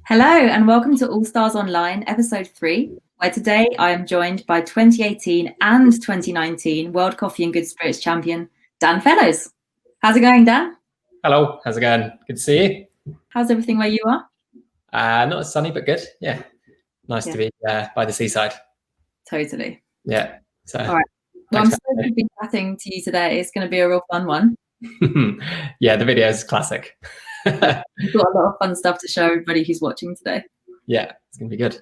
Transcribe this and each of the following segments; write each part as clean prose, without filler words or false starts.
Hello and welcome to All Stars Online, episode 3, where today I am joined by 2018 and 2019 World Coffee and Good Spirits champion, Dan Fellows. How's it going, Dan? Hello, how's it going? Good to see you. How's everything where you are? Not as sunny, but good. Yeah, nice to be by the seaside. Totally. Yeah. So. All right. Well, I'm so good to be chatting to you today. It's going to be a real fun one. Yeah, the video is classic. We've got a lot of fun stuff to show everybody who's watching today. Yeah, it's going to be good.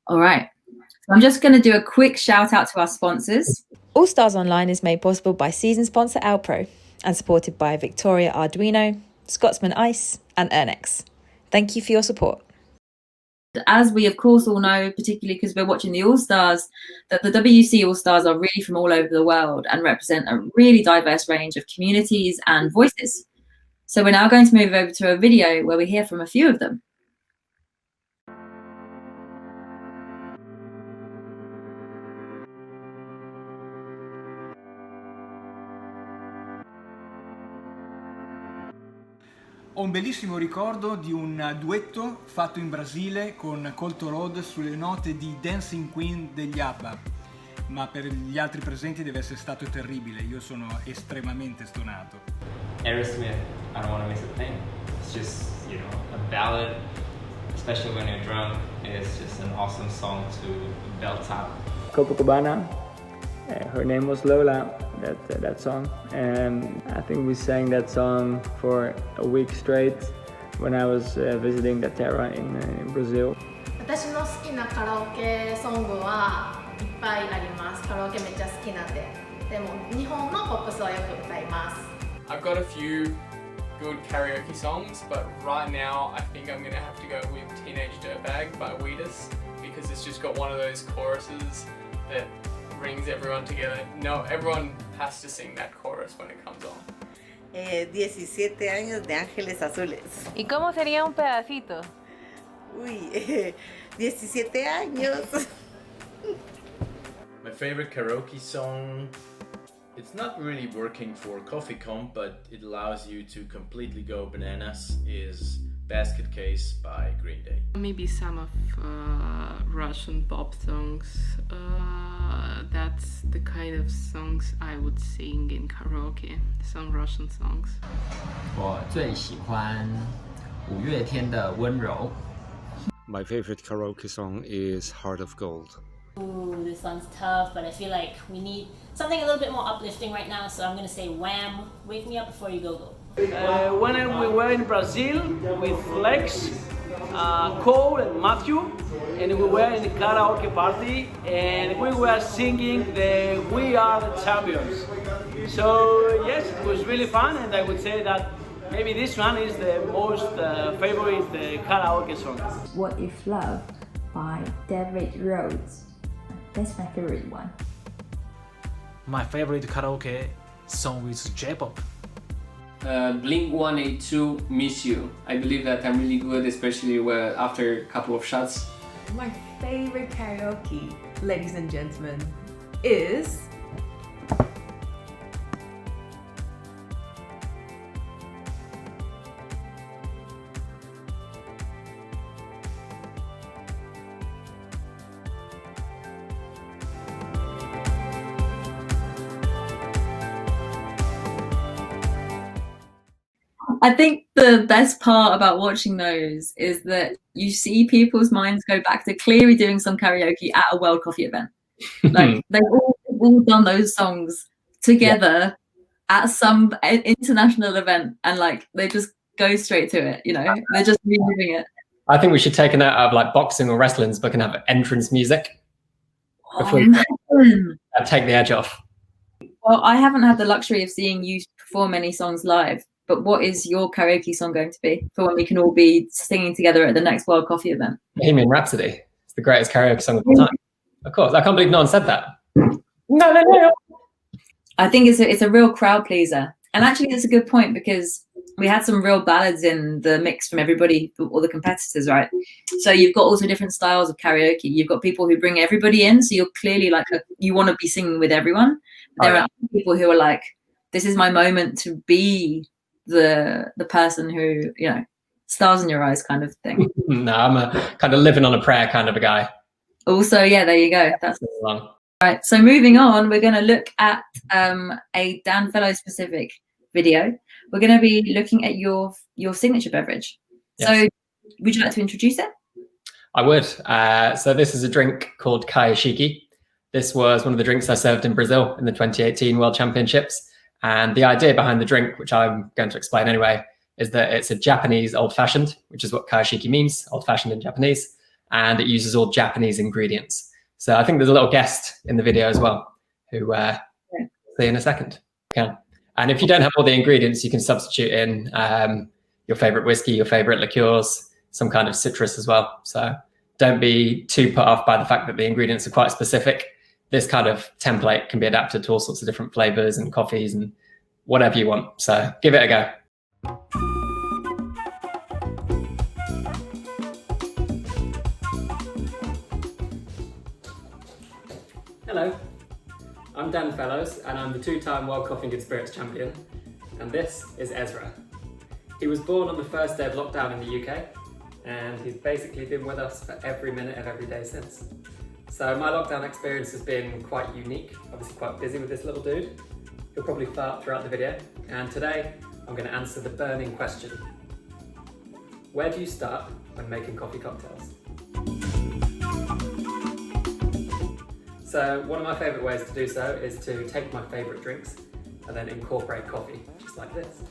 All right. So I'm just going to do a quick shout out to our sponsors. All Stars Online is made possible by season sponsor Alpro and supported by Victoria Arduino, Scotsman Ice and Ernex. Thank you for your support. As we of course all know, particularly because we're watching the All-Stars, that the WC All-Stars are really from all over the world and represent a really diverse range of communities and voices. So we're now going to move over to a video where we hear from a few of them. Ho un bellissimo ricordo di un duetto fatto in Brasile con Colto Road sulle note di Dancing Queen degli ABBA, ma per gli altri presenti deve essere stato terribile, io sono estremamente stonato. Aerosmith, I Don't Want to Miss a Thing. It's just, a ballad, especially when you're drunk. It's just an awesome song to belt out. Copacabana, her name was Lola, that song, and I think we sang that song for a week straight when I was visiting the Terra in Brazil. 私の好きなカラオケソングはいっぱいあります。カラオケめっちゃ好きなんで。でも日本のポップスはよく歌います。 I've got a few good karaoke songs, but right now I think I'm gonna have to go with Teenage Dirtbag by Weedus because it's just got one of those choruses that brings everyone together. No, everyone has to sing that chorus when it comes on. 17 años de Ángeles Azules. ¿Y cómo sería un pedacito? Uy, 17 años. My favorite karaoke song, it's not really working for Coffee Comp, but it allows you to completely go bananas, is Basket Case by Green Day. Maybe some of Russian pop songs. That's the kind of songs I would sing in karaoke. Some Russian songs. 我最喜欢五月天的温柔。 My favorite karaoke song is Heart of Gold. Ooh, this one's tough, but I feel like we need something a little bit more uplifting right now, so I'm gonna say Wham! Wake Me Up Before You Go Go. When we were in Brazil with Lex, Cole and Matthew, and we were in the karaoke party and we were singing the We Are the Champions. So yes, it was really fun, and I would say that maybe this one is the most favorite karaoke song. What If Love by Beverage. That's my favorite one. My favorite karaoke song is J-pop. Blink-182, Miss You. I believe that I'm really good, especially after a couple of shots. My favorite karaoke, ladies and gentlemen, is I think the best part about watching those is that you see people's minds go back to clearly doing some karaoke at a World Coffee event. Like they've all done those songs together at some international event, and like they just go straight to it. They're just reliving it. I think we should take a note of like boxing or wrestling, but can have entrance music before take the edge off. Well, I haven't had the luxury of seeing you perform any songs live. But what is your karaoke song going to be for when we can all be singing together at the next World Coffee event? Bohemian Rhapsody. It's the greatest karaoke song of all time. Of course. I can't believe no one said that. No. I think it's a real crowd pleaser. And actually, it's a good point because we had some real ballads in the mix from everybody, all the competitors, right? So you've got also different styles of karaoke. You've got people who bring everybody in. So you're clearly like, you want to be singing with everyone. There are people who are like, this is my moment to be the person who stars in your eyes kind of thing? No, I'm a kind of living on a prayer kind of a guy. Also, yeah, there you go. That's right. So moving on, we're going to look at a Dan Fellows specific video. We're going to be looking at your signature beverage. Yes. So would you like to introduce it? I would. So this is a drink called Kayashiki. This was one of the drinks I served in Brazil in the 2018 World Championships. And the idea behind the drink, which I'm going to explain anyway, is that it's a Japanese old-fashioned, which is what Kayashiki means, old-fashioned in Japanese, and it uses all Japanese ingredients. So I think there's a little guest in the video as well, who we'll see in a second. Okay. And if you don't have all the ingredients, you can substitute in your favorite whiskey, your favorite liqueurs, some kind of citrus as well. So don't be too put off by the fact that the ingredients are quite specific. This kind of template can be adapted to all sorts of different flavors and coffees and whatever you want. So give it a go. Hello, I'm Dan Fellows and I'm the two-time World Coffee and Good Spirits champion, and this is Ezra. He was born on the first day of lockdown in the UK, and he's basically been with us for every minute of every day since. So my lockdown experience has been quite unique, obviously quite busy with this little dude. He'll probably fart throughout the video, and today I'm going to answer the burning question. Where do you start when making coffee cocktails? So one of my favourite ways to do so is to take my favourite drinks and then incorporate coffee, just like this.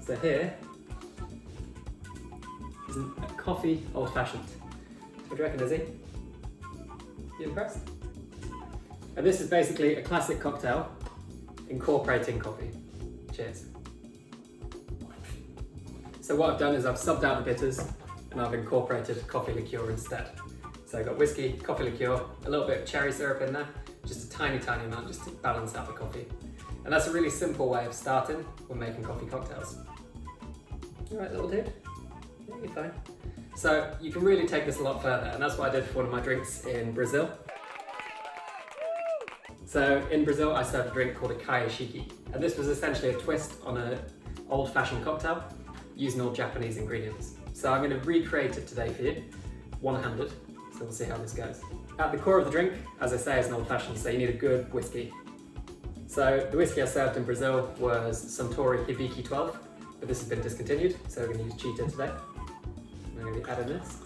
So here is a coffee old-fashioned. What do you reckon, Izzy? You impressed? And this is basically a classic cocktail incorporating coffee. Cheers. So what I've done is I've subbed out the bitters and I've incorporated coffee liqueur instead. So I've got whiskey, coffee liqueur, a little bit of cherry syrup in there, just a tiny amount just to balance out the coffee. And that's a really simple way of starting when making coffee cocktails. All right, little dude? Yeah, you're fine. So you can really take this a lot further, and that's what I did for one of my drinks in Brazil. So in Brazil, I served a drink called a Kayashiki, and this was essentially a twist on an old-fashioned cocktail using all Japanese ingredients. So I'm going to recreate it today for you, one-handed, so we'll see how this goes. At the core of the drink, as I say, is an old-fashioned, so you need a good whiskey. So the whiskey I served in Brazil was Suntory Hibiki 12, but this has been discontinued, so we're going to use Cheetah today. I'm going to be adding this.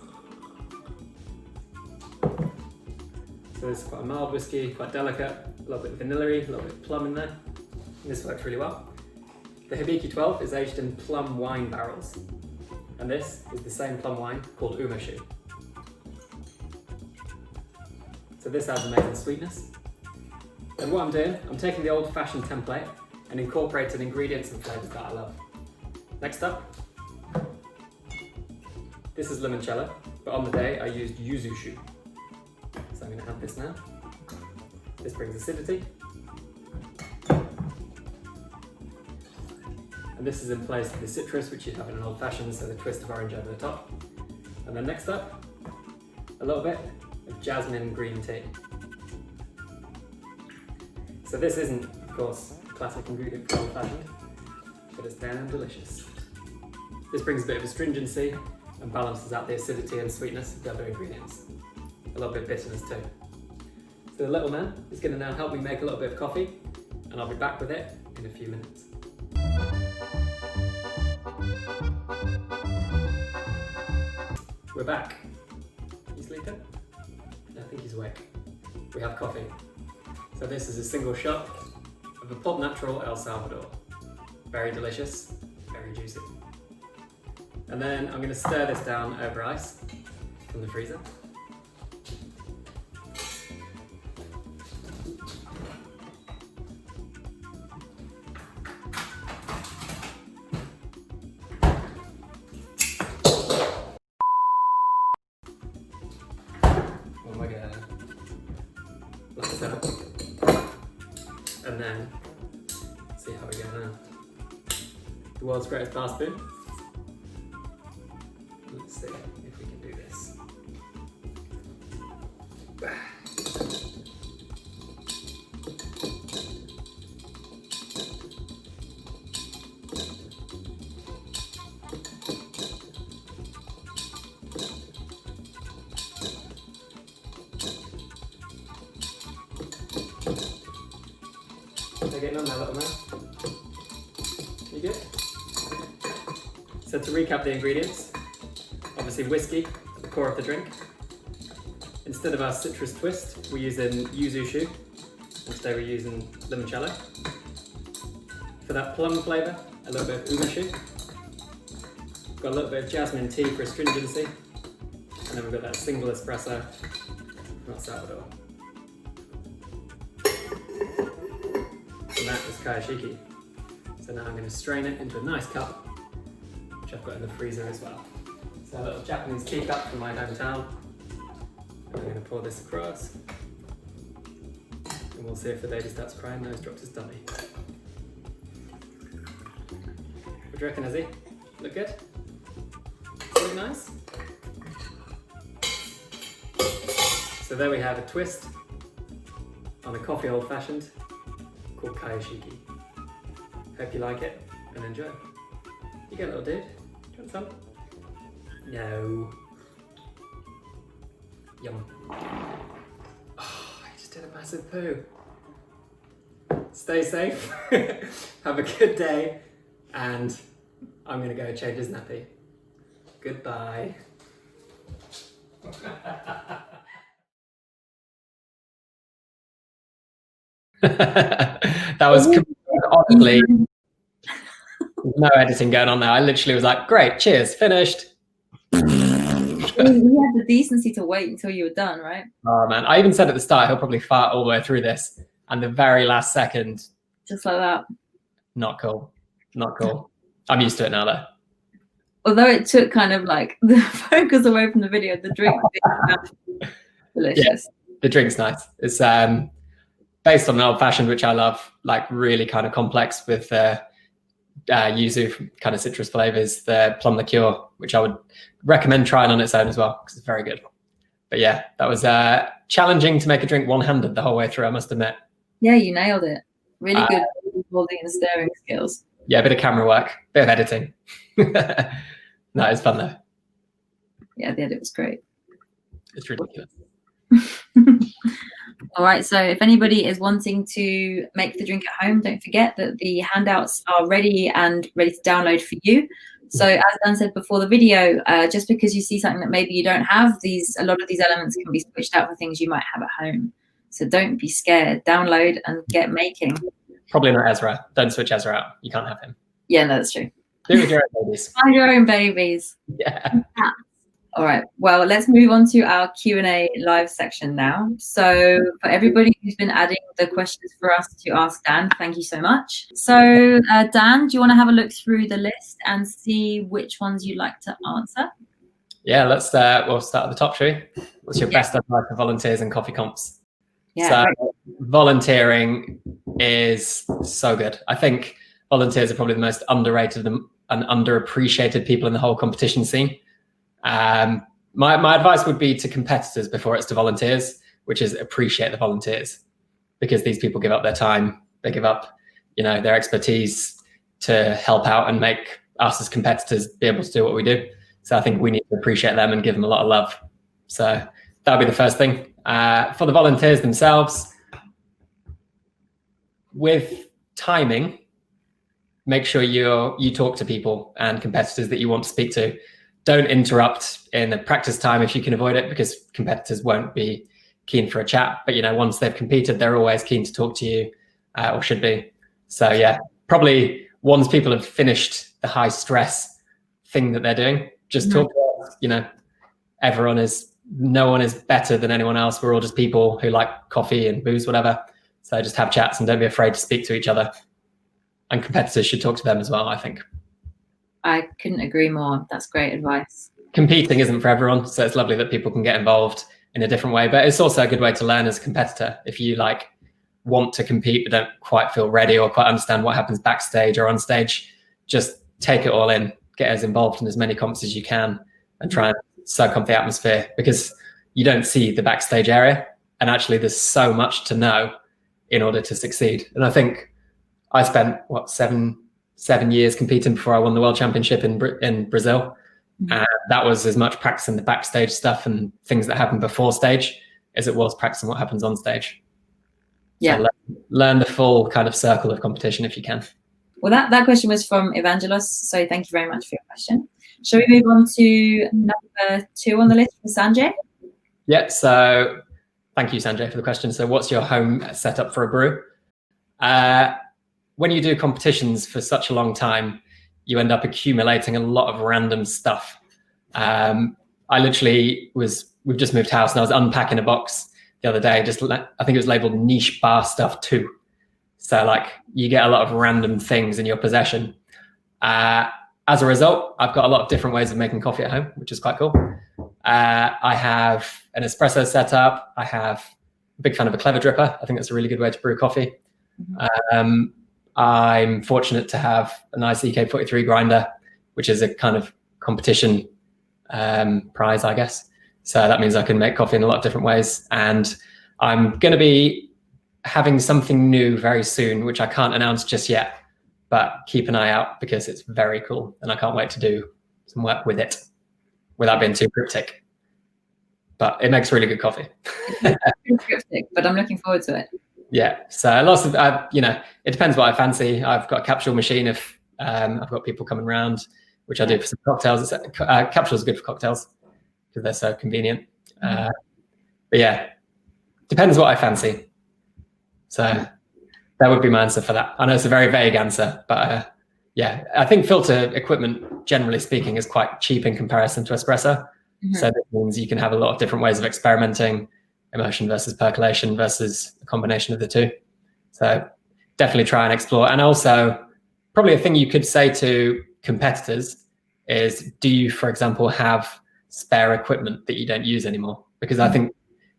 So this is quite a mild whiskey, quite delicate, a little bit vanilla-y, a little bit of plum in there. And this works really well. The Hibiki 12 is aged in plum wine barrels. And this is the same plum wine called Umpaul. So this adds amazing sweetness. And what I'm doing, I'm taking the old-fashioned template and incorporating ingredients and flavours that I love. Next up, this is limoncello, but on the day I used yuzu shu. So I'm going to add this now. This brings acidity. And this is in place of the citrus, which you'd have in an old-fashioned, so the twist of orange over the top. And then next up, a little bit of jasmine green tea. So this isn't, of course, a classic ingredient for old-fashioned, but it's damn delicious. This brings a bit of astringency and balances out the acidity and sweetness of the other ingredients. A little bit of bitterness too. So the little man is going to now help me make a little bit of coffee, and I'll be back with it in a few minutes. We're back. You sleeping? I think he's awake. We have coffee. So this is a single shot of the Pod Natural El Salvador. Very delicious, very juicy. And then I'm going to stir this down over ice from the freezer. Oh my god. Like so. And then, see how we go now. The world's greatest bar spoon. Let's see if we can do this. How you getting on now, little man? You good? So to recap the ingredients, obviously whiskey, the core of the drink. Instead of our citrus twist, we're using yuzu shu. And today we're using limoncello. For that plum flavour, a little bit of umashu. Got a little bit of jasmine tea for astringency. And then we've got that single espresso, not Salvador. And that is Kayashiki. So now I'm going to strain it into a nice cup, which I've got in the freezer as well. So a little Japanese teacup from my hometown. And I'm going to pour this across. And we'll see if the baby starts crying, nose drops his tummy. What do you reckon, Izzy? Look good? Look nice? So there we have a twist on a coffee old-fashioned called Kayashiki. Hope you like it and enjoy. You go, little dude. Do you want some? No. Yum. Oh, I just did a massive poo. Stay safe. Have a good day. And I'm going to go change his nappy. Goodbye. That was honestly no editing going on there. I literally was like, great, cheers, finished. You had the decency to wait until you were done, right? Oh man, I even said at the start he'll probably fart all the way through this, and the very last second, just like that. Not cool. Not cool. I'm used to it now though. Although it took kind of like the focus away from the video, the drink was delicious. Yeah, the drink's nice. It's based on an old fashioned, which I love, like really kind of complex with yuzu kind of citrus flavors, the plum liqueur, which I would recommend trying on its own as well, because it's very good. But yeah, that was challenging to make a drink one-handed the whole way through, I must admit. Yeah, you nailed it. Really good holding and stirring skills. Yeah, a bit of camera work, bit of editing. No, it's fun though. Yeah, the edit was great. It's ridiculous. All right, so if anybody is wanting to make the drink at home, don't forget that the handouts are ready to download for you. So as Dan said before the video, just because you see something that maybe you don't have, a lot of these elements can be switched out for things you might have at home. So don't be scared. Download and get making. Probably not Ezra. Don't switch Ezra out. You can't have him. Yeah, no, that's true. Do it with your own babies. Find your own babies. Yeah. All right. Well, let's move on to our Q&A live section now. So for everybody who's been adding the questions for us to ask Dan, thank you so much. So Dan, do you want to have a look through the list and see which ones you'd like to answer? Yeah, let's we'll start at the top, shall we? What's your best advice for volunteers and coffee comps? Yeah, so volunteering is so good. I think volunteers are probably the most underrated and underappreciated people in the whole competition scene. My advice would be to competitors before it's to volunteers, which is appreciate the volunteers, because these people give up their time, they give up, their expertise to help out and make us as competitors be able to do what we do. So I think we need to appreciate them and give them a lot of love. So that would be the first thing. For the volunteers themselves, with timing, make sure you talk to people and competitors that you want to speak to. Don't interrupt in the practice time if you can avoid it, because competitors won't be keen for a chat. But once they've competed, they're always keen to talk to you, or should be. So yeah, probably once people have finished the high stress thing that they're doing, just talk to us. No one is better than anyone else. We're all just people who like coffee and booze, whatever. So just have chats and don't be afraid to speak to each other. And competitors should talk to them as well, I think. I couldn't agree more. That's great advice. Competing isn't for everyone, so it's lovely that people can get involved in a different way. But it's also a good way to learn as a competitor. If you want to compete but don't quite feel ready or quite understand what happens backstage or on stage, just take it all in. Get as involved in as many comps as you can and try and soak up the atmosphere, because you don't see the backstage area. And actually there's so much to know in order to succeed. And I think I spent, 7 years competing before I won the World Championship in Brazil. And that was as much practicing the backstage stuff and things that happen before stage as it was practicing what happens on stage. Yeah. So learn the full kind of circle of competition if you can. Well, that question was from Evangelos, so thank you very much for your question. Shall we move on to number 2 on the list from Sanjay? Yeah, so thank you, Sanjay, for the question. So what's your home setup for a brew? When you do competitions for such a long time, you end up accumulating a lot of random stuff. I literally we've just moved house and I was unpacking a box the other day, I think it was labeled niche bar stuff 2. So like you get a lot of random things in your possession. As a result, I've got a lot of different ways of making coffee at home, which is quite cool. I have an espresso setup. I have a big fan of a clever dripper. I think that's a really good way to brew coffee. I'm fortunate to have a nice EK43 grinder, which is a kind of competition prize, I guess. So that means I can make coffee in a lot of different ways. And I'm going to be having something new very soon, which I can't announce just yet, but keep an eye out because it's very cool. And I can't wait to do some work with it without being too cryptic. But it makes really good coffee. Cryptic, but I'm looking forward to it. Yeah, so lots of, it depends what I fancy. I've got a capsule machine if I've got people coming around, which I do for some cocktails. Capsules are good for cocktails because they're so convenient. But yeah, depends what I fancy. So that would be my answer for that. I know it's a very vague answer, but yeah, I think filter equipment, generally speaking, is quite cheap in comparison to espresso. So that means you can have a lot of different ways of experimenting, immersion versus percolation versus a combination of the two. So definitely try and explore. And also probably a thing you could say to competitors is, do you, for example, have spare equipment that you don't use anymore? Because I think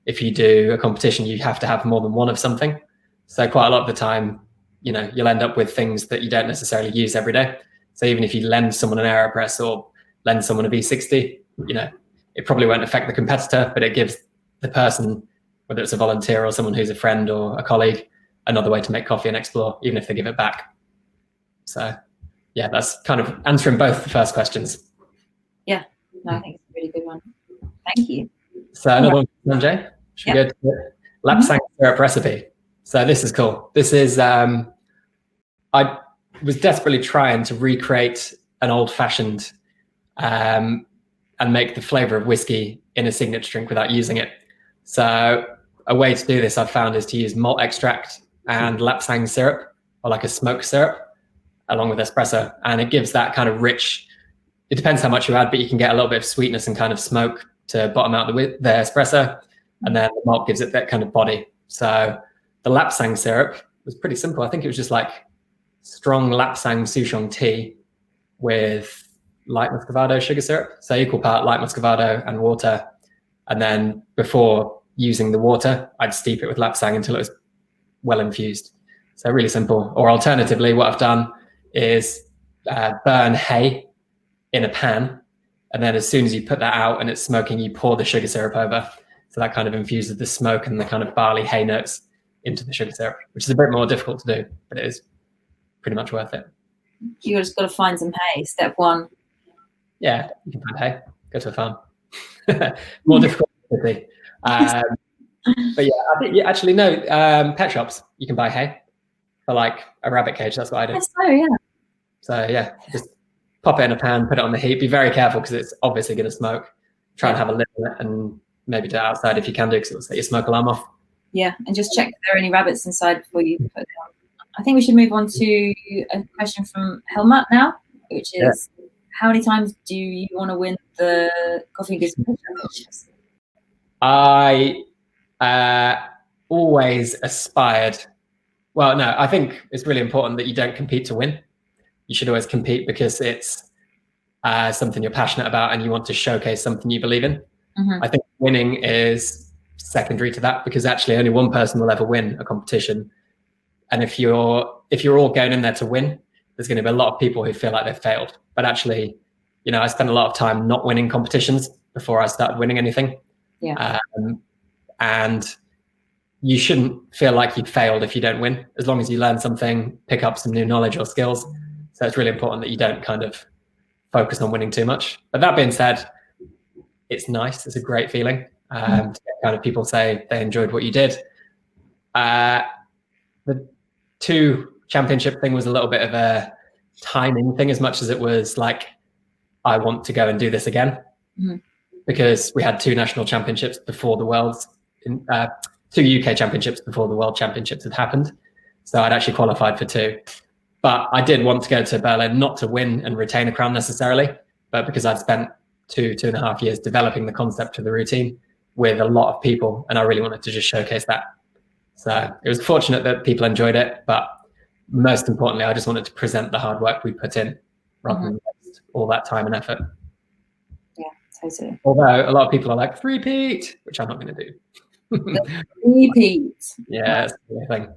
if you do a competition, you have to have more than one of something. So quite a lot of the time, you'll end up with things that you don't necessarily use every day. So even if you lend someone an AeroPress or lend someone a V60, it probably won't affect the competitor, but it gives the person, whether it's a volunteer or someone who's a friend or a colleague, another way to make coffee and explore, even if they give it back. So yeah, that's kind of answering both the first questions. Yeah, no, I think it's a really good one. Thank you. So another one, Sanjay. Should we go to the Lapsang syrup recipe? So this is cool. This is, I was desperately trying to recreate an old-fashioned and make the flavor of whiskey in a signature drink without using it. So a way to do this I've found is to use malt extract and Lapsang syrup, or like a smoked syrup, along with espresso. And it gives that kind of rich, it depends how much you add, but you can get a little bit of sweetness and kind of smoke to bottom out the espresso. And then the malt gives it that kind of body. So the Lapsang syrup was pretty simple. I think it was just like strong Lapsang Souchong tea with light muscovado sugar syrup. So equal part light muscovado and water. And then before using the water, I'd steep it with Lapsang until it was well infused. So really simple. Or alternatively, what I've done is burn hay in a pan. And then as soon as you put that out and it's smoking, you pour the sugar syrup over. So that kind of infuses the smoke and the kind of barley hay notes into the sugar syrup, which is a bit more difficult to do, but it is pretty much worth it. You just got to find some hay, step one. Yeah, you can find hay. Go to a farm. More difficult. But yeah, actually, no. Pet shops, you can buy hay for like a rabbit cage. That's what I do. Yes, so yeah. So yeah, just pop it in a pan, put it on the heat. Be very careful because it's obviously going to smoke. Try and have a lid on it, and maybe do it outside if you can do, because it'll set your smoke alarm off. Yeah, and just check if there are any rabbits inside before you put it on. I think we should move on to a question from Helmut now, which is, how many times do you want to win the Coffee Goods Championships? I always aspired. Well, no, I think it's really important that you don't compete to win. You should always compete because it's something you're passionate about and you want to showcase something you believe in. I think winning is secondary to that, because actually only one person will ever win a competition. And if you're all going in there to win, there's going to be a lot of people who feel like they've failed. But actually, I spent a lot of time not winning competitions before I started winning anything. Yeah. And you shouldn't feel like you've failed if you don't win, as long as you learn something, pick up some new knowledge or skills. So it's really important that you don't kind of focus on winning too much. But that being said, it's nice. It's a great feeling to get kind of people say they enjoyed what you did. the 2 championship thing was a little bit of a timing thing as much as it was like, I want to go and do this again. Mm-hmm. Because we had 2 national championships before the Worlds, 2 UK championships before the World Championships had happened. So I'd actually qualified for 2. But I did want to go to Berlin, not to win and retain a crown necessarily, but because I'd spent 2.5 years developing the concept of the routine with a lot of people, and I really wanted to just showcase that. So it was fortunate that people enjoyed it, but most importantly, I just wanted to present the hard work we put in rather than waste all that time and effort. Yeah, totally. Although a lot of people are like, repeat, which I'm not going to do. Repeat. Yeah, that's the thing.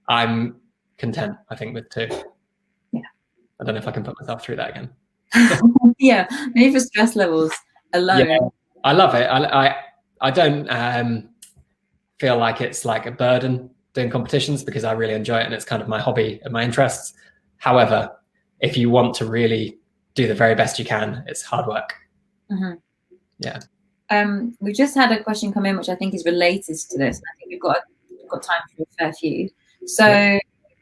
I'm content, I think, with 2. Yeah. I don't know if I can put myself through that again. Yeah, maybe for stress levels alone. Yeah, I love it. I don't feel like it's like a burden doing competitions because I really enjoy it and it's kind of my hobby and my interests. However, if you want to really do the very best you can, it's hard work. Mm-hmm. Yeah. We just had a question come in which I think is related to this. I think we've got time for a fair few. So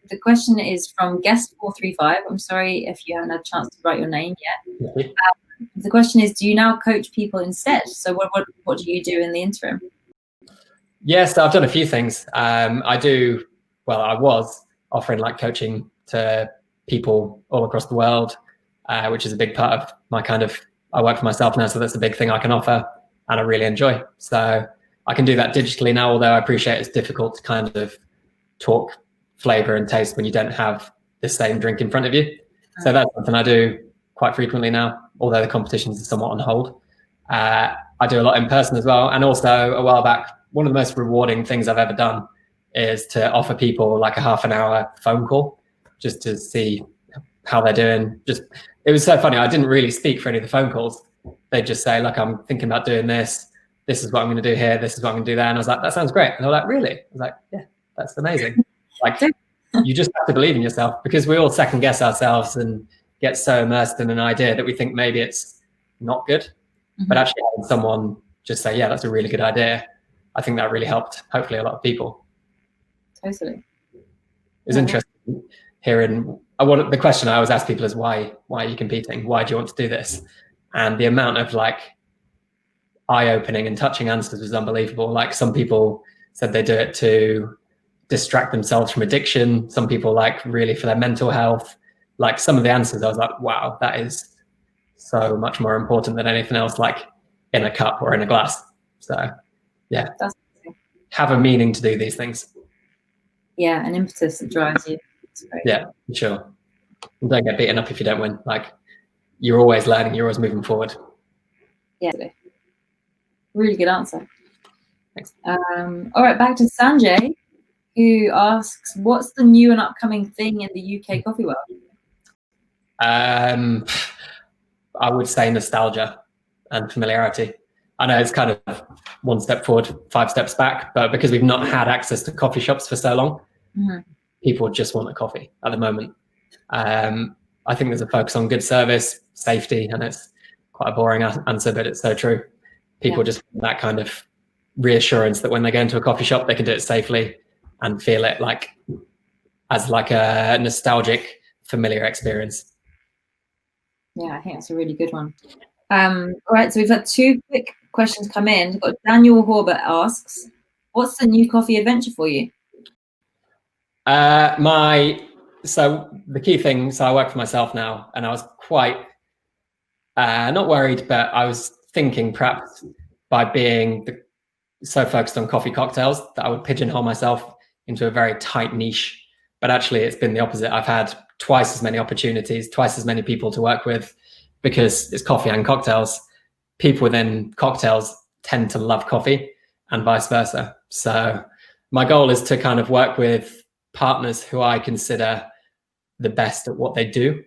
the question is from guest 435. I'm sorry if you haven't had a chance to write your name yet. The question is, do you now coach people instead? So what do you do in the interim? Yes, I've done a few things. I was offering like coaching to people all across the world, which is a big part of my I work for myself now, so that's a big thing I can offer and I really enjoy. So I can do that digitally now, although I appreciate it's difficult to kind of talk flavor and taste when you don't have the same drink in front of you. So that's something I do quite frequently now, although the competitions are somewhat on hold. I do a lot in person as well. And also a while back, one of the most rewarding things I've ever done is to offer people like a half an hour phone call just to see how they're doing. It was so funny. I didn't really speak for any of the phone calls. They'd just say, look, I'm thinking about doing this. This is what I'm going to do here. This is what I'm going to do there. And I was like, that sounds great. And they were like, really? I was like, yeah, that's amazing. Like, you just have to believe in yourself because we all second guess ourselves and get so immersed in an idea that we think maybe it's not good. Mm-hmm. But actually having someone just say, yeah, that's a really good idea. I think that really helped, hopefully, a lot of people. Totally. It's interesting hearing the question I always ask people is why are you competing? Why do you want to do this? And the amount of like eye-opening and touching answers was unbelievable. Like some people said they do it to distract themselves from addiction. Some people like really for their mental health. Like some of the answers, I was like, wow, that is so much more important than anything else, like in a cup or in a glass. So yeah, have a meaning to do these things. Yeah, an impetus that drives you. Yeah, sure. And don't get beaten up if you don't win. Like you're always learning, you're always moving forward. Yeah, really good answer. Thanks. All right, back to Sanjay, who asks, what's the new and upcoming thing in the UK coffee world? I would say nostalgia and familiarity. I know it's kind of one step forward, 5 steps back, but because we've not had access to coffee shops for so long, people just want a coffee at the moment. I think there's a focus on good service, safety, and it's quite a boring answer, but it's so true. People just want that kind of reassurance that when they go into a coffee shop, they can do it safely and feel it like as like a nostalgic, familiar experience. Yeah, I think that's a really good one. All right, so we've had 2 quick questions come in. We've got Daniel Horbert asks, what's the new coffee adventure for you? So the key thing, so I work for myself now, and I was quite not worried, but I was thinking perhaps by being so focused on coffee cocktails that I would pigeonhole myself into a very tight niche. But actually it's been the opposite. I've had twice as many opportunities, twice as many people to work with, because it's coffee and cocktails. People within cocktails tend to love coffee and vice versa. So my goal is to kind of work with partners who I consider the best at what they do.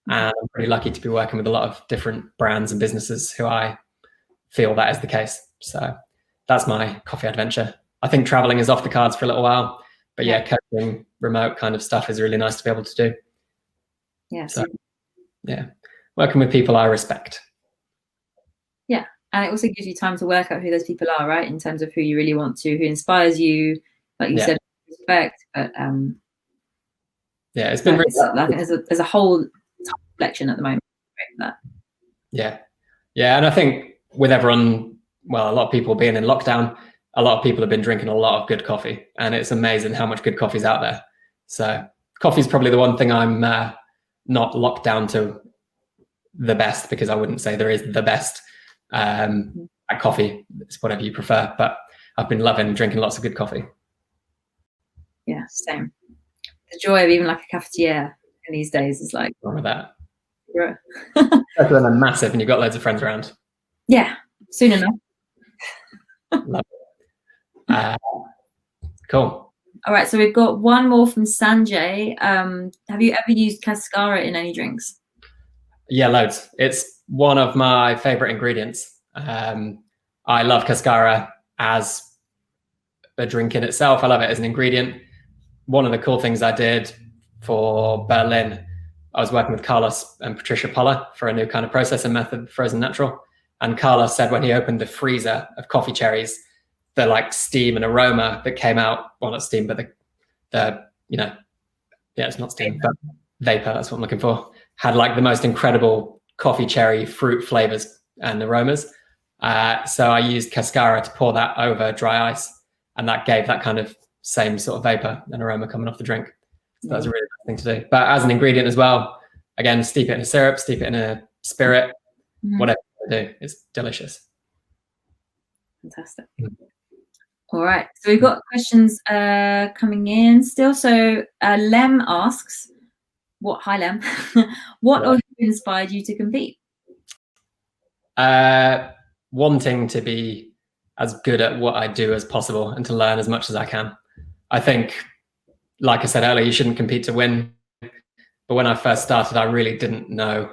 And I'm pretty lucky to be working with a lot of different brands and businesses who I feel that is the case. So that's my coffee adventure. I think traveling is off the cards for a little while, but yeah, coaching remote kind of stuff is really nice to be able to do. Yeah. So yeah, working with people I respect. Yeah. And it also gives you time to work out who those people are, right? In terms of who you really want to, who inspires you, like you said, expect, but yeah, it's been really I think there's a whole collection at the moment. That. Yeah, and I think with everyone, well, a lot of people being in lockdown, a lot of people have been drinking a lot of good coffee, and it's amazing how much good coffee's out there. So coffee's probably the one thing I'm not locked down to the best, because I wouldn't say there is the best at coffee. It's whatever you prefer, but I've been loving drinking lots of good coffee. Yeah, same. The joy of even like a cafetiere in these days is like wrong with that. Yeah. Better than a massive, and you've got loads of friends around. Yeah, soon enough. Love it. Cool. All right, so we've got one more from Sanjay. Have you ever used cascara in any drinks? Yeah, loads. It's one of my favorite ingredients. I love cascara as a drink in itself. I love it as an ingredient. One of the cool things I did for Berlin, I was working with Carlos and Patricia Poller for a new kind of processing method, frozen natural. And Carlos said when he opened the freezer of coffee cherries, the like steam and aroma that came out, well, not steam, but the yeah, it's not steam, but vapor, that's what I'm looking for, had like the most incredible coffee cherry fruit flavors and aromas. So I used cascara to pour that over dry ice, and that gave that kind of same sort of vapor and aroma coming off the drink. So that's a really nice thing to do. But as an ingredient as well, again, steep it in a syrup, steep it in a spirit, whatever you do, it's delicious. Fantastic. All right, so we've got questions coming in still. So Lem asks, hi Lem, what or who inspired you to compete? Wanting to be as good at what I do as possible and to learn as much as I can. I think, like I said earlier, you shouldn't compete to win. But when I first started, I really didn't know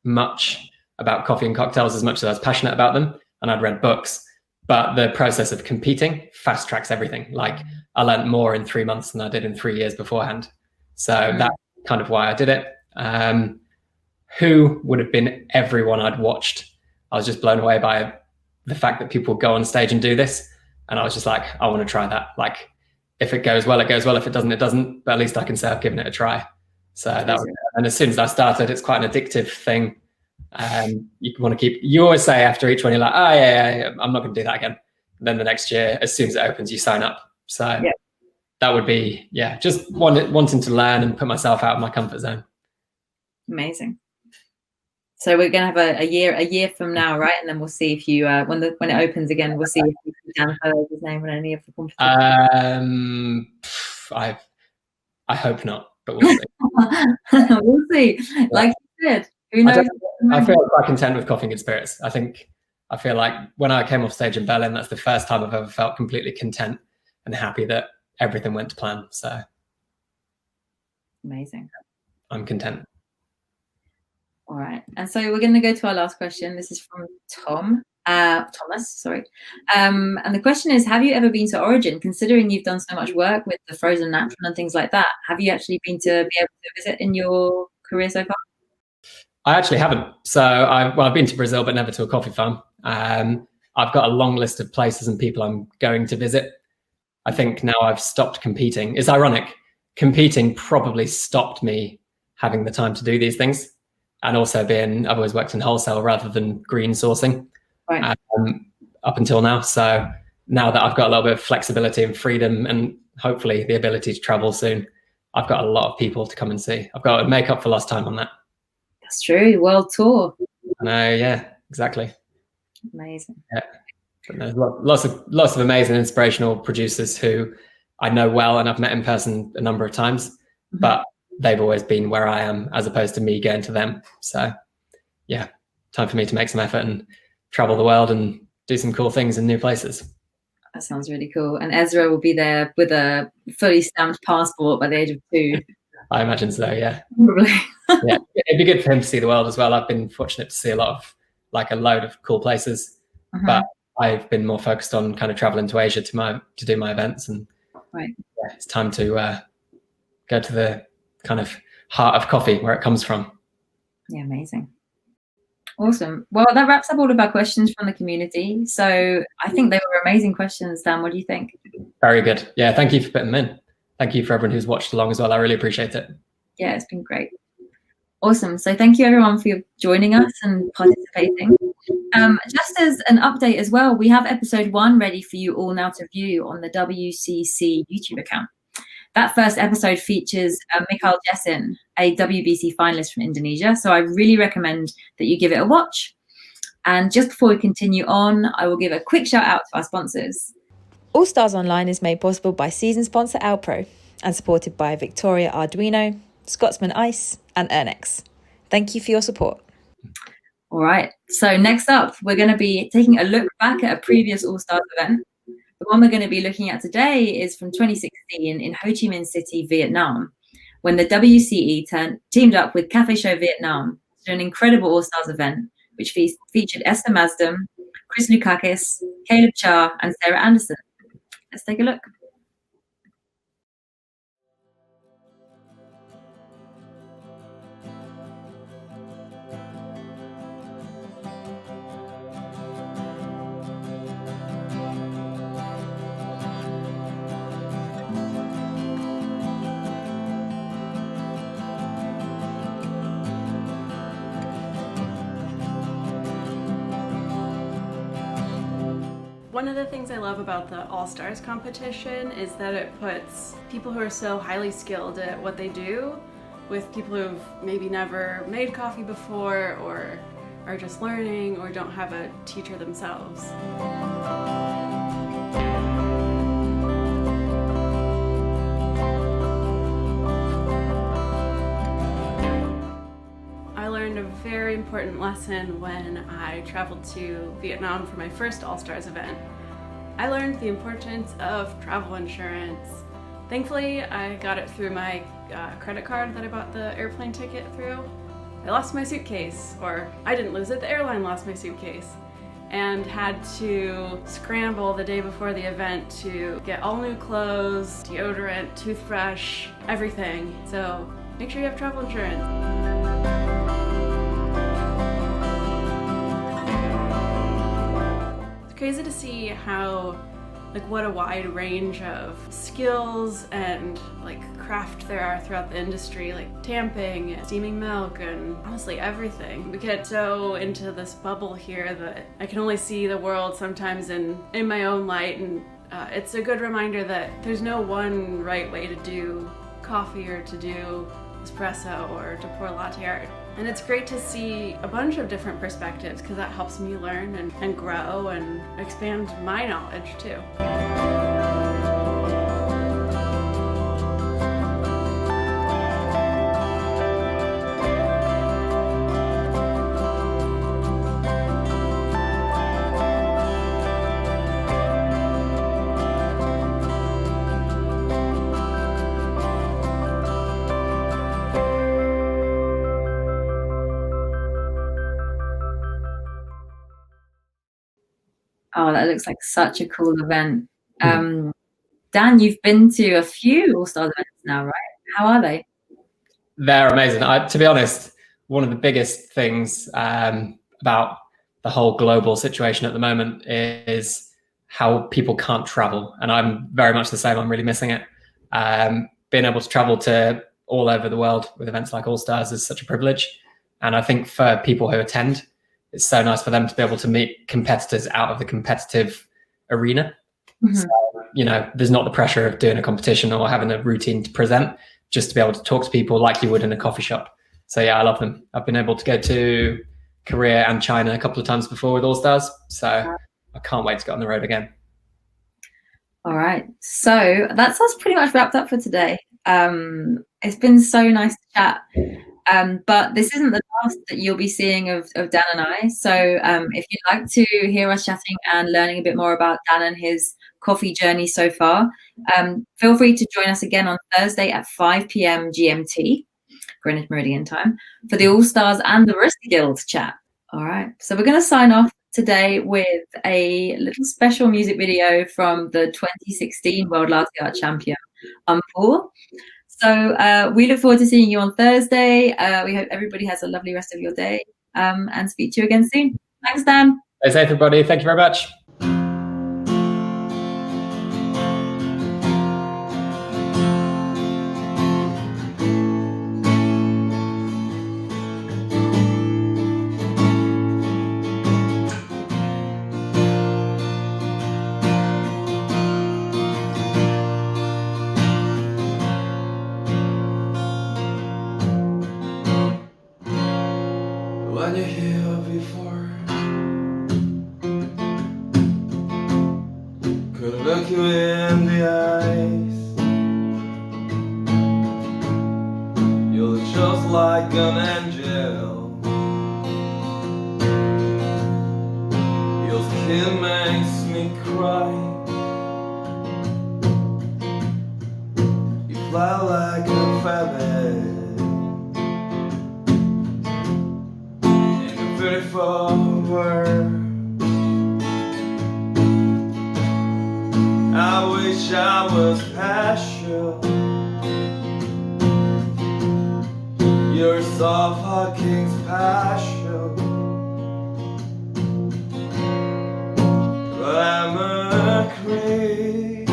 much about coffee and cocktails as much as I was passionate about them. And I'd read books. But the process of competing fast tracks everything. Like I learned more in 3 months than I did in 3 years beforehand. So that's kind of why I did it. Who would have been everyone I'd watched. I was just blown away by the fact that people go on stage and do this. And I was just like, I want to try that. Like, if it goes well, it goes well. If it doesn't, it doesn't. But at least I can say I've given it a try. So that was, and as soon as I started, it's quite an addictive thing. You want to keep, you always say after each one, you're like, oh yeah, I'm not going to do that again. And then the next year, as soon as it opens, you sign up. So that would be, just wanting to learn and put myself out of my comfort zone. Amazing. So we're going to have a year from now, right? And then we'll see if you, when it opens again, we'll see if you can heard his name on any of the competitions. I hope not, but we'll see. We'll see. Like you said, who knows? I feel quite content with Coffee and Good Spirits. I feel like when I came off stage in Berlin, that's the first time I've ever felt completely content and happy that everything went to plan. So amazing. I'm content. All right. And so we're going to go to our last question. This is from Thomas, sorry. And the question is, have you ever been to Origin? Considering you've done so much work with the frozen natural and things like that, have you actually been to be able to visit in your career so far? I actually haven't. So I've been to Brazil, but never to a coffee farm. I've got a long list of places and people I'm going to visit. I think now I've stopped competing. It's ironic. Competing probably stopped me having the time to do these things. And also I've always worked in wholesale rather than green sourcing up until now. So now that I've got a little bit of flexibility and freedom and hopefully the ability to travel soon, I've got a lot of people to come and see. I've got to make up for lost time on that. That's true. World tour. I know, yeah, exactly. Amazing. Yeah. But there's lots of amazing inspirational producers who I know well and I've met in person a number of times, but they've always been where I am as opposed to me going to them. So yeah, time for me to make some effort and travel the world and do some cool things in new places. That sounds really cool. And Ezra will be there with a fully stamped passport by the age of 2. I imagine so, yeah. Probably. Yeah, it'd be good for him to see the world as well. I've been fortunate to see a load of cool places, but I've been more focused on kind of traveling to Asia to do my events, and it's time to go to the kind of heart of coffee where it comes from. Yeah, amazing. Awesome. Well, that wraps up all of our questions from the community. So I think they were amazing questions, Dan. What do you think? Very good. Yeah, thank you for putting them in. thank you for everyone who's watched along as well. I really appreciate it. Yeah, it's been great. Awesome. So thank you everyone for joining us and participating. Just as an update as well, we have episode 1 ready for you all now to view on the WCC YouTube account. That first episode features Mikhail Jessin, a WBC finalist from Indonesia. So I really recommend that you give it a watch. And just before we continue on, I will give a quick shout out to our sponsors. All Stars Online is made possible by season sponsor Alpro and supported by Victoria Arduino, Scotsman Ice and Ernex. Thank you for your support. All right, so next up, we're going to be taking a look back at a previous All Stars event. The one we're going to be looking at today is from 2016 in Ho Chi Minh City, Vietnam, when the WCE teamed up with Cafe Show Vietnam to an incredible All Stars event, which featured Esther Mazdam, Chris Lukakis, Caleb Cha, and Sarah Anderson. Let's take a look. One of the things I love about the All-Stars competition is that it puts people who are so highly skilled at what they do with people who've maybe never made coffee before or are just learning or don't have a teacher themselves. I learned a very important lesson when I traveled to Vietnam for my first All-Stars event. I learned the importance of travel insurance. Thankfully, I got it through my credit card that I bought the airplane ticket through. I lost my suitcase, or I didn't lose it, the airline lost my suitcase, and had to scramble the day before the event to get all new clothes, deodorant, toothbrush, everything. So make sure you have travel insurance. Crazy to see how, what a wide range of skills and craft there are throughout the industry, like tamping and steaming milk and honestly everything. We get so into this bubble here that I can only see the world sometimes in my own light, and it's a good reminder that there's no one right way to do coffee or to do espresso or to pour latte art. And it's great to see a bunch of different perspectives because that helps me learn and grow and expand my knowledge too. Oh, that looks like such a cool event. Dan, you've been to a few All-Stars events now, right? How are they? They're amazing. To be honest, one of the biggest things about the whole global situation at the moment is how people can't travel. And I'm very much the same. I'm really missing it. Being able to travel to all over the world with events like All-Stars is such a privilege. And I think for people who attend, it's so nice for them to be able to meet competitors out of the competitive arena. Mm-hmm. So, there's not the pressure of doing a competition or having a routine to present, just to be able to talk to people like you would in a coffee shop. So yeah, I love them. I've been able to go to Korea and China a couple of times before with All-Stars. So I can't wait to get on the road again. All right. So that's us pretty much wrapped up for today. It's been so nice to chat. But this isn't the last that you'll be seeing of Dan and I. So if you'd like to hear us chatting and learning a bit more about Dan and his coffee journey so far, feel free to join us again on Thursday at 5 p.m. GMT, Greenwich Meridian time, for the All-Stars and the Barista Guild chat. All right. So we're going to sign off today with a little special music video from the 2016 World Latte Art Champion, Umpaul. So we look forward to seeing you on Thursday. We hope everybody has a lovely rest of your day and speak to you again soon. Thanks, Dan. Thanks, everybody. Thank you very much. look you in the eyes. You look just like an angel. Your skin makes me cry. You fly like a feather in a beautiful world. I wish I was special. You're so fucking special. But I'm a creep.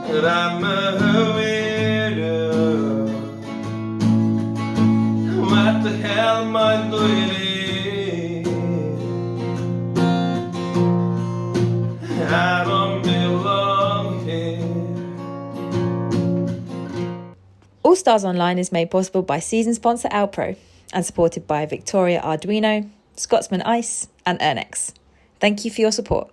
But I'm a weirdo. What the hell am I doing? I don't belong here. All Stars Online is made possible by season sponsor Alpro and supported by Victoria Arduino, Scotsman Ice and Ernex. Thank you for your support.